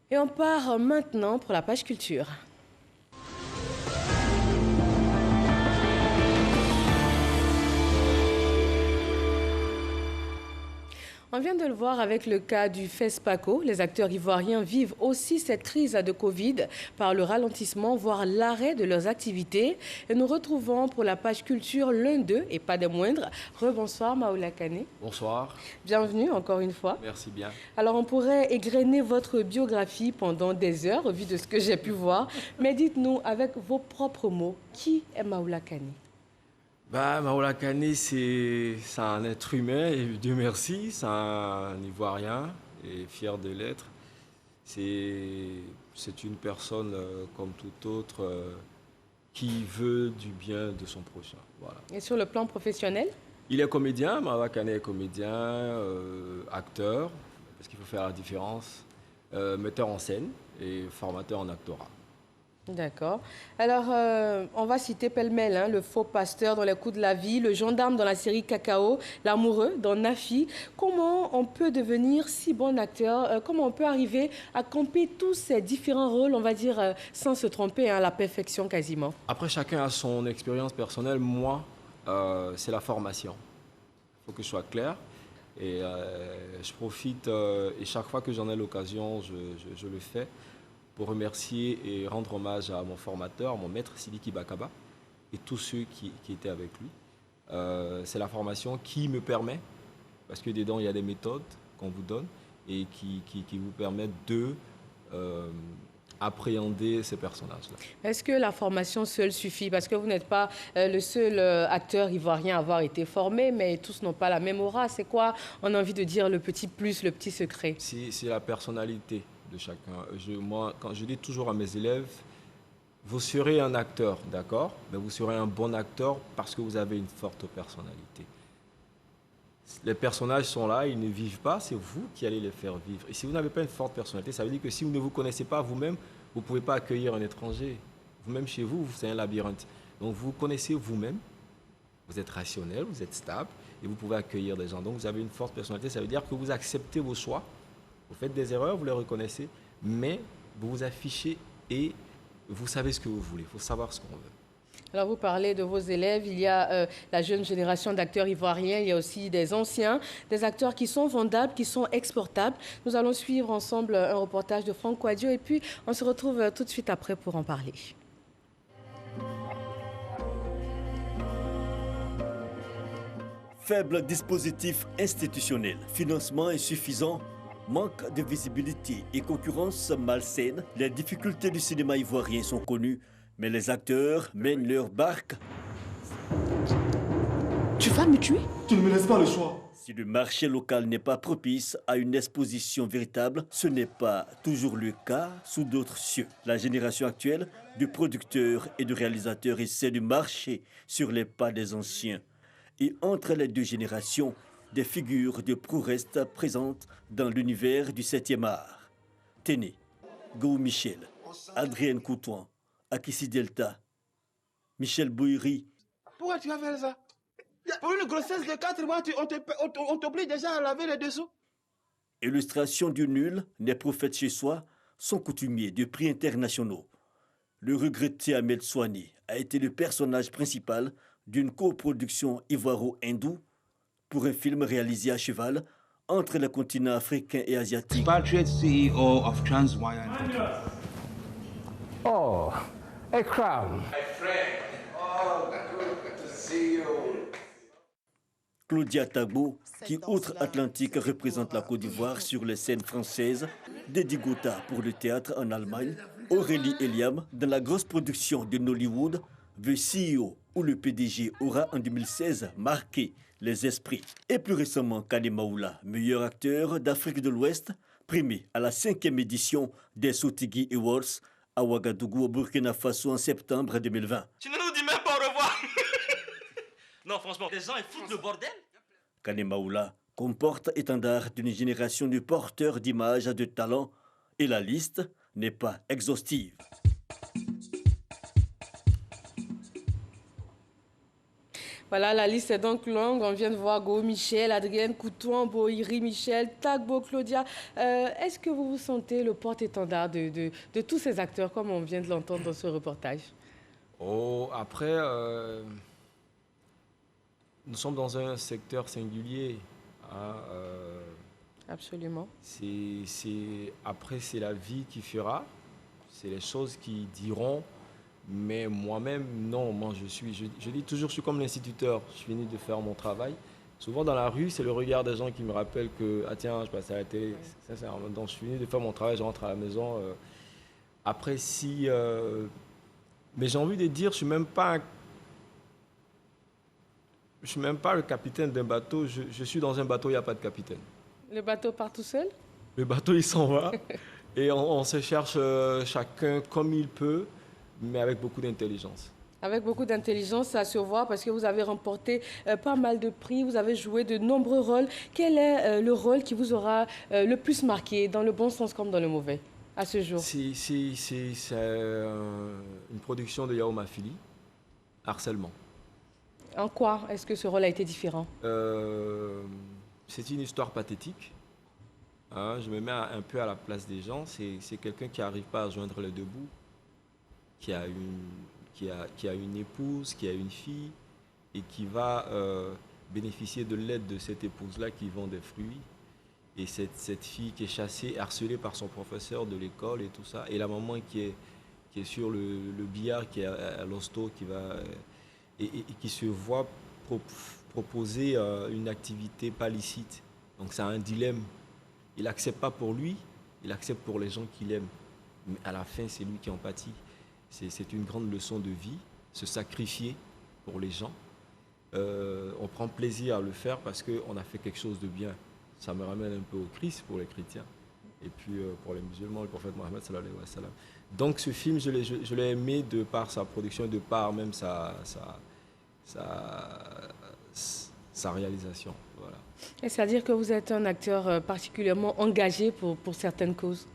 Et on part maintenant pour la page culture. On vient de le voir avec le cas du FESPACO. Les acteurs ivoiriens vivent aussi cette crise de Covid par le ralentissement, voire l'arrêt de leurs activités. Et nous retrouvons pour la page culture l'un d'eux, et pas des moindres. Rebonsoir Maoula Kane. Bonsoir. Bienvenue encore une fois. Merci bien. Alors on pourrait égrener votre biographie pendant des heures, au vu de ce que j'ai pu voir. Mais dites-nous avec vos propres mots, qui est Maoula Kane? Maoula Kane, c'est un être humain, et Dieu merci, c'est un Ivoirien et fier de l'être. C'est une personne comme tout autre qui veut du bien de son prochain. Voilà. Et sur le plan professionnel? Il est comédien, Maoula Kane est comédien, acteur, parce qu'il faut faire la différence, metteur en scène et formateur en actorat. D'accord. Alors, on va citer pêle-mêle le faux pasteur dans Les Coups de la vie, le gendarme dans la série Cacao, l'amoureux dans Nafi. Comment on peut devenir si bon acteur? Comment on peut arriver à camper tous ces différents rôles, on va dire, sans se tromper, à la perfection quasiment? Après, chacun a son expérience personnelle. Moi, c'est la formation. Il faut que je sois clair. Et je profite, et chaque fois que j'en ai l'occasion, je le fais, pour remercier et rendre hommage à mon formateur, mon maître Sidiki Bakaba, et tous ceux qui étaient avec lui. C'est la formation qui me permet, parce que dedans il y a des méthodes qu'on vous donne, et qui vous permettent de appréhender ces personnages-là. Est-ce que la formation seule suffit? Parce que vous n'êtes pas le seul acteur ivoirien à avoir été formé, mais tous n'ont pas la même aura. C'est quoi, on a envie de dire, le petit plus, le petit secret? C'est la personnalité de chacun. Moi, quand je dis toujours à mes élèves, vous serez un acteur, d'accord, mais vous serez un bon acteur parce que vous avez une forte personnalité. Les personnages sont là, ils ne vivent pas, c'est vous qui allez les faire vivre. Et si vous n'avez pas une forte personnalité, ça veut dire que si vous ne vous connaissez pas vous-même, vous ne pouvez pas accueillir un étranger. Vous-même chez vous, c'est un labyrinthe. Donc vous connaissez vous-même, vous êtes rationnel, vous êtes stable, et vous pouvez accueillir des gens. Donc vous avez une forte personnalité, ça veut dire que vous acceptez vos choix. Vous faites des erreurs, vous les reconnaissez, mais vous vous affichez et vous savez ce que vous voulez. Il faut savoir ce qu'on veut. Alors, vous parlez de vos élèves. Il y a la jeune génération d'acteurs ivoiriens. Il y a aussi des anciens, des acteurs qui sont vendables, qui sont exportables. Nous allons suivre ensemble un reportage de Franck Quadio et puis on se retrouve tout de suite après pour en parler. Faible dispositif institutionnel, financement insuffisant, manque de visibilité et concurrence malsaine, les difficultés du cinéma ivoirien sont connues, mais les acteurs mènent leur barque. Tu vas me tuer? Tu ne me laisses pas le choix. Si le marché local n'est pas propice à une exposition véritable, ce n'est pas toujours le cas sous d'autres cieux. La génération actuelle de producteurs et de réalisateurs essaie de marcher sur les pas des anciens. Et entre les deux générations, des figures de proue restent présentes dans l'univers du 7e art. Téné, Gou Michel, Adrienne Coutouan, Akissi Delta, Michel Bouiri. Pourquoi tu as fait ça? Pour une grossesse de 4 mois, on t'oblige déjà à laver les dessous. Illustration du nul, des prophètes chez soi, sont coutumiers de prix internationaux. Le regretté Ahmed Souani a été le personnage principal d'une coproduction ivoiro-hindoue pour un film réalisé à cheval entre les continents africain et asiatique. Expatriate CEO of Transwire. Oh, a crown. My friend. Oh, good to see you. Claudia Tagbo, qui outre-Atlantique représente la Côte d'Ivoire sur les scènes françaises, Dedi Gota pour le théâtre en Allemagne, Aurélie Eliam dans la grosse production de Nollywood, The CEO, où le PDG aura en 2016 marqué les esprits. Et plus récemment, Kane Maoula, meilleur acteur d'Afrique de l'Ouest, primé à la 5e édition des Sotigui Awards à Ouagadougou au Burkina Faso en septembre 2020. Tu ne nous dis même pas au revoir. Non, franchement, les gens, ils foutent le bordel. Kane Maoula comporte étendard d'une génération de porteurs d'images de talent et la liste n'est pas exhaustive. Voilà, la liste est donc longue. On vient de voir Go Michel, Adrienne Coutouan, Boiri Michel, Tagbo Claudia. Est-ce que vous vous sentez le porte-étendard de tous ces acteurs, comme on vient de l'entendre dans ce reportage? Oh, après, nous sommes dans un secteur singulier. Hein, Absolument. après, c'est la vie qui fera. C'est les choses qui diront. Mais moi-même, non, moi je dis toujours, je suis comme l'instituteur, je finis de faire mon travail. Souvent dans la rue, c'est le regard des gens qui me rappellent que, ah tiens, je passe à la télé. Ouais. Donc je finis de faire mon travail, je rentre à la maison. Après, si... mais j'ai envie de dire, je suis même pas le capitaine d'un bateau, je suis dans un bateau, il n'y a pas de capitaine. Le bateau part tout seul? Le bateau, il s'en va et on se cherche chacun comme il peut, mais avec beaucoup d'intelligence. Avec beaucoup d'intelligence, ça se voit parce que vous avez remporté pas mal de prix, vous avez joué de nombreux rôles. Quel est le rôle qui vous aura le plus marqué, dans le bon sens comme dans le mauvais, à ce jour? C'est une production de Yao Mafili, Harcèlement. En quoi est-ce que ce rôle a été différent? C'est une histoire pathétique. Hein, je me mets un peu à la place des gens. C'est quelqu'un qui n'arrive pas à joindre les deux bouts, qui a une épouse, qui a une fille, et qui va bénéficier de l'aide de cette épouse-là qui vend des fruits. Et cette fille qui est chassée, harcelée par son professeur de l'école et tout ça. Et la maman qui est sur le billard, qui est à l'hosto, et qui se voit proposer une activité pas licite. Donc c'est un dilemme. Il n'accepte pas pour lui, il accepte pour les gens qu'il aime. Mais à la fin, c'est lui qui en pâtit. C'est une grande leçon de vie, se sacrifier pour les gens. On prend plaisir à le faire parce qu'on a fait quelque chose de bien. Ça me ramène un peu au Christ pour les chrétiens. Et puis pour les musulmans, le prophète Mohammed sallallahu alayhi wa sallam. Donc ce film, je l'ai aimé de par sa production, de par même sa réalisation. Voilà. Et c'est-à-dire que vous êtes un acteur particulièrement engagé pour certaines causes?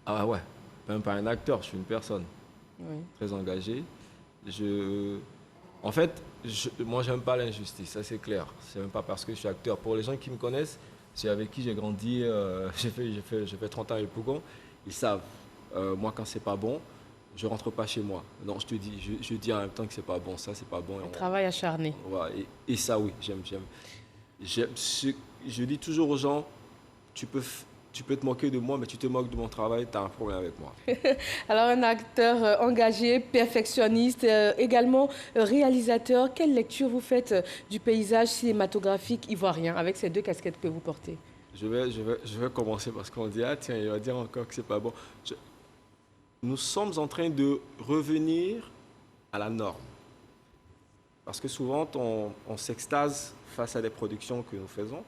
Ah ouais, même pas un acteur, je suis une personne. Oui. Très engagé. En fait, moi, j'aime pas l'injustice, ça c'est clair. C'est même pas parce que je suis acteur. Pour les gens qui me connaissent, c'est avec qui j'ai grandi. J'ai fait 30 ans à Pougon. Ils savent. Moi, quand c'est pas bon, je rentre pas chez moi. Non, je te dis, je dis en même temps que c'est pas bon. Ça, c'est pas bon. Un travail acharné. Ouais, et ça, oui, j'aime. Je dis toujours aux gens, tu peux te moquer de moi, mais tu te moques de mon travail, tu as un problème avec moi. Alors, un acteur engagé, perfectionniste, également réalisateur. Quelle lecture vous faites du paysage cinématographique ivoirien avec ces deux casquettes que vous portez? Je vais commencer parce qu'on dit, ah tiens, il va dire encore que c'est pas bon. Nous sommes en train de revenir à la norme. Parce que souvent, on s'extase face à des productions que nous faisons.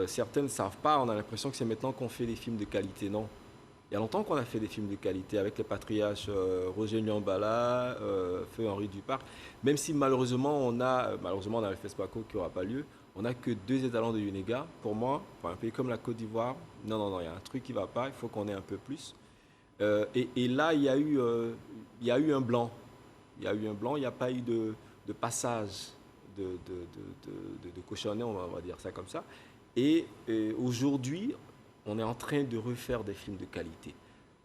Certains ne savent pas, on a l'impression que c'est maintenant qu'on fait des films de qualité. Non. Il y a longtemps qu'on a fait des films de qualité avec les patriarches Roger Nyambala, Feu Henri Duparc. Même si malheureusement on a le FESPACO qui n'aura pas lieu, on n'a que 2 étalons de UNEGA. Pour moi, pour un pays comme la Côte d'Ivoire, non, il y a un truc qui ne va pas, il faut qu'on ait un peu plus. Et là, il y a eu un blanc. Il y a eu un blanc, il n'y a pas eu de passage de cochonnet, on va dire ça comme ça. Et aujourd'hui, on est en train de refaire des films de qualité.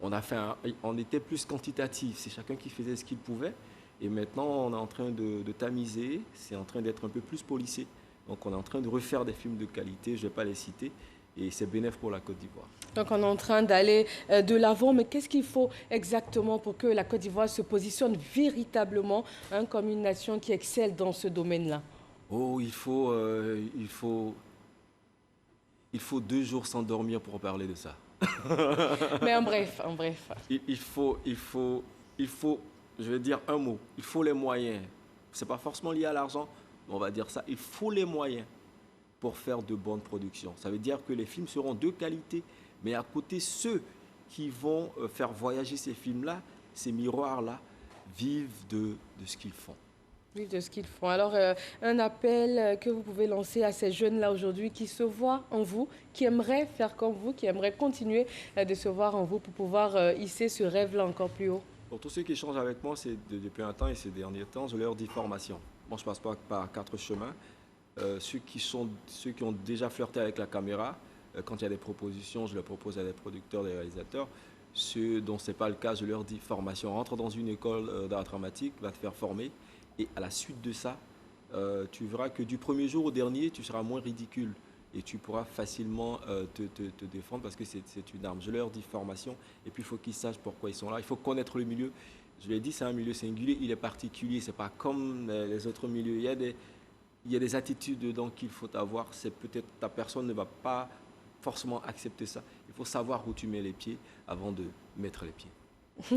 On était plus quantitatif, c'est chacun qui faisait ce qu'il pouvait. Et maintenant, on est en train de tamiser, c'est en train d'être un peu plus policé. Donc on est en train de refaire des films de qualité, je ne vais pas les citer, et c'est bénéfique pour la Côte d'Ivoire. Donc on est en train d'aller de l'avant, mais qu'est-ce qu'il faut exactement pour que la Côte d'Ivoire se positionne véritablement comme une nation qui excelle dans ce domaine-là? Oh, il faut 2 jours sans dormir pour parler de ça. Mais en bref. Il faut, je vais dire un mot, il faut les moyens. Ce n'est pas forcément lié à l'argent, mais on va dire ça, il faut les moyens pour faire de bonnes productions. Ça veut dire que les films seront de qualité, mais à côté, ceux qui vont faire voyager ces films-là, ces miroirs-là, vivent de ce qu'ils font. Vivent de ce qu'ils font. Alors, un appel que vous pouvez lancer à ces jeunes-là aujourd'hui qui se voient en vous, qui aimeraient faire comme vous, qui aimeraient continuer de se voir en vous pour pouvoir hisser ce rêve-là encore plus haut. Pour tous ceux qui échangent avec moi depuis un temps et ces derniers temps, je leur dis formation. Moi, je passe pas par 4 chemins. Ceux qui ont déjà flirté avec la caméra, quand il y a des propositions, je les propose à des producteurs, des réalisateurs. Ceux dont ce n'est pas le cas, je leur dis formation. Rentre dans une école d'art dramatique, va te faire former. Et à la suite de ça, tu verras que du premier jour au dernier, tu seras moins ridicule. Et tu pourras facilement te défendre parce que c'est une arme. Je leur dis formation. Et puis, il faut qu'ils sachent pourquoi ils sont là. Il faut connaître le milieu. Je l'ai dit, c'est un milieu singulier. Il est particulier. Ce n'est pas comme les autres milieux. Il y a des attitudes dedans qu'il faut avoir. C'est peut-être ta personne ne va pas forcément accepter ça. Il faut savoir où tu mets les pieds avant de mettre les pieds.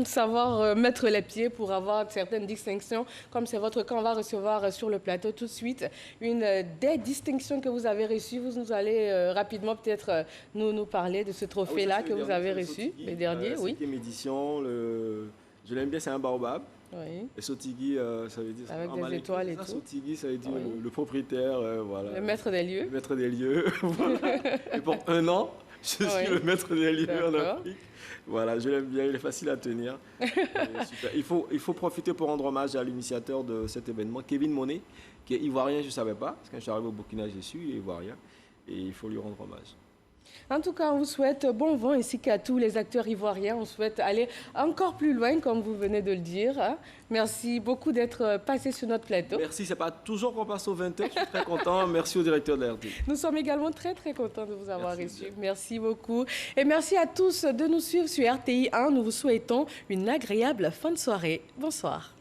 Savoir mettre les pieds pour avoir certaines distinctions, comme c'est votre cas. On va recevoir sur le plateau tout de suite une des distinctions que vous avez reçues. Vous nous allez rapidement peut-être nous parler de ce trophée-là que vous avez reçu, le dernier. Oui. 5e édition, je l'aime bien, c'est un baobab. Oui. Et Sotigui, ça veut dire... Avec des étoiles et tout. Sotigui, ça veut dire Oui. le propriétaire, voilà. Le maître des lieux. Le maître des lieux, voilà. Et pour 1 an, je suis le maître des lieux en Afrique. Voilà, je l'aime bien, il est facile à tenir. Super. Il faut profiter pour rendre hommage à l'initiateur de cet événement, Kevin Monet, qui est ivoirien, je ne savais pas, parce que quand je suis arrivé au Burkina, j'ai su, il est ivoirien, et il faut lui rendre hommage. En tout cas, on vous souhaite bon vent ainsi qu'à tous les acteurs ivoiriens. On souhaite aller encore plus loin, comme vous venez de le dire. Merci beaucoup d'être passé sur notre plateau. Merci, c'est pas toujours qu'on passe aux 20h, je suis très content. Merci au directeur de la RT. Nous sommes également très contents de vous avoir reçu. Merci beaucoup. Et merci à tous de nous suivre sur RTI 1. Nous vous souhaitons une agréable fin de soirée. Bonsoir.